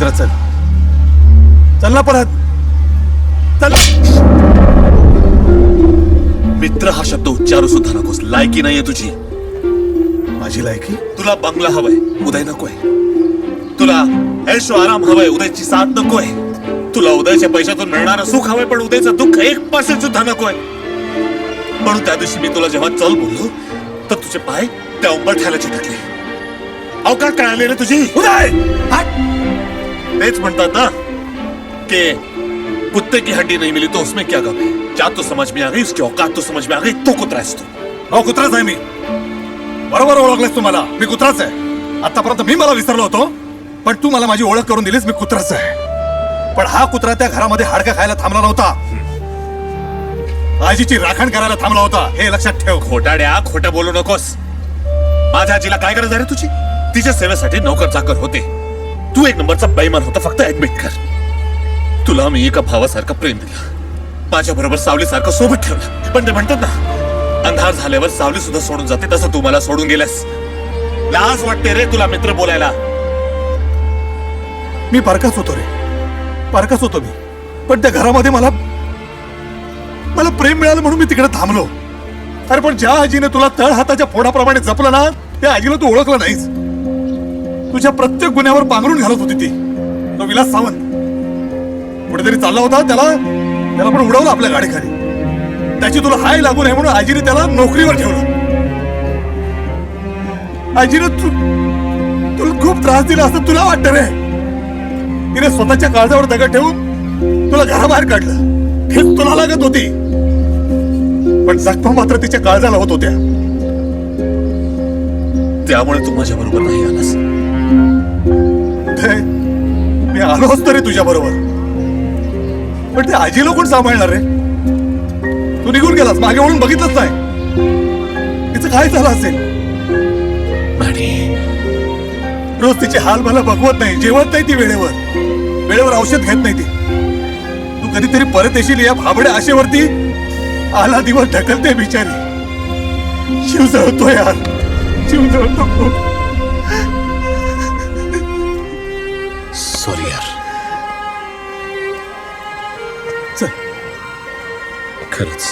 मित्र चल चल ना परत चल. मित्र हा शब्द उच्चारू सुद्धा नकोस. लायकी नाहीये तुझी. माझी लायकी? तुला बंगला हवाय, उदय नकोय. तुला ऐशो आराम हवाय, उदयची साथ नकोय. तुला उदयच्या पैशातून मिळणारं सुख हवंय, पण उदयचं दुःख 1% सुद्धा नकोय. म्हणून त्या दिवशी मी तुला जेव्हा चल बोललो तर तुझे पाय त्या उंबरठ्याला चिटकले. अवकाश कळाली रे तुझी. उदय तेच म्हणतात ना कि कुत्ते की हड्डी नहीं मिली तो उसमें क्या गम है. क्या तो समझ में आ गई, उसकी औकात तो समझ में आ गई. तो कुत्रा आहेस तू. हो कुत्राच आहे मी. बरोबर ओळखलंस तू मला. मी कुत्राच आहे. आतापर्यंत मी मला विसरलो होतो, पण तू मला माझी ओळख करून दिलीस. मी कुत्राच आहे. पण हा कुत्रा त्या घरामध्ये हाडका खायला थांबला नव्हता. आजीची राखण करायला थांबला होता. हे लक्षात ठेव. खोटाड्या, खोटं बोलू नकोस. माझ्या आजीला काय गरज आहे रे तुझी? तिच्या सेवेसाठी नोकर चाकर होते. तू एक नंबरचा बेईमान होता. फक्त ऍडमिट कर. तुला मी एका भावासारखं प्रेम दिलं. माझ्या बरोबर सावलीसारखं सोबत ठेवलं. पण ते म्हणतात ना, अंधार झाल्यावर सावली सुद्धा सोडून जाते, तसं तू मला सोडून गेलास. लाज वाटते रे तुला मित्र बोलायला. मी पारकाच होतो रे. पारकाच होतो मी. पण त्या घरामध्ये मला प्रेम मिळालं म्हणून मी तिकडे थांबलो. अरे पण ज्या आजीने तुला तळ हाताच्या फोडाप्रमाणे जपलं ना, त्या आजीला तू ओळखलं नाहीस. तुझ्या प्रत्येक गुन्ह्यावर पांघरून घालत होती ती. तो विलास सावंत कुठेतरी चालला होता. त्याला पण उडवलं आपल्या गाडीखाली. त्याची तुला हाय लागू नये म्हणून आजीने त्याला नोकरीवर ठेवलं. आजीने तुला खूप त्रास दिला असं तुला वाटतं रे. तिने स्वतःच्या काळजावर दगड ठेवून तुला घराबाहेर काढलं. हेच तुला लागत होती, पण जखमा मात्र तिच्या काळजाला होत होत्या. त्यामुळे तू माझ्या बरोबर नाही आलास. मी आलो असतो रे तुझ्या बरोबर, पण ते आजीला कोण सांभाळणार रे? तू निघून गेलास, मागे वळून बघितलंच नाही. तिचं काय झालं असेल? रोज तिचे हाल मला बघवत नाही, जेवत नाही ती वेळेवर औषध घेत नाही ती. तू कधीतरी परत येशील या भाबड्या आशेवरती आला दिवस ढकलते बिचारी. जीव जळतो यार, जीव जळतो. सॉरी यार. चल. खरंच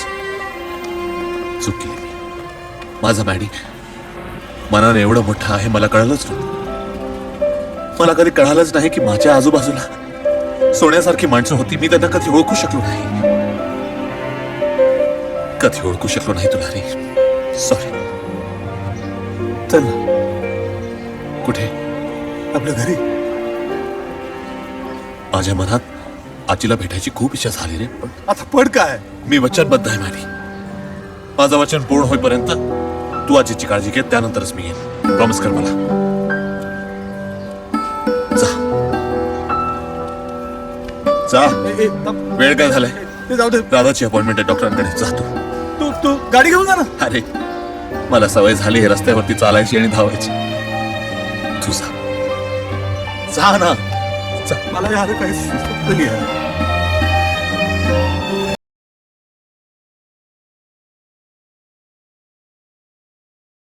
चूक केली मी. माझा मॅडी मनाने एवढं मोठं आहे मला कळलंच नव्हतं. मला कधी कळालंच नाही की माझ्या आजूबाजूला सोन्यासारखी माणसं होती. मी त्यांना कधी ओळखू शकलो नाही. कधी ओळखू शकलो नाही तुला रे. सॉरी. चल ना. कुठे? आपल्या घरी. माझ्या मनात आजीला भेटायची खूप इच्छा झाली रे. पण आता पड काय? मी वचनबद्ध आहे मॅडी. माझं वचन पूर्ण होईपर्यंत तू आजीची काळजी घे, त्यानंतरच मी येईन. प्रॉमिस कर मला. जा जा. वेळ काय झालाय? ते जाऊ दे. दादाची अपॉइंटमेंट आहे डॉक्टरांकडे. जा तू गाडी घेऊन जा ना. अरे मला सवय झाली आहे रस्त्यावरती चालायची आणि धावायची. तू जा ना. मला यार काही सुचत नाही.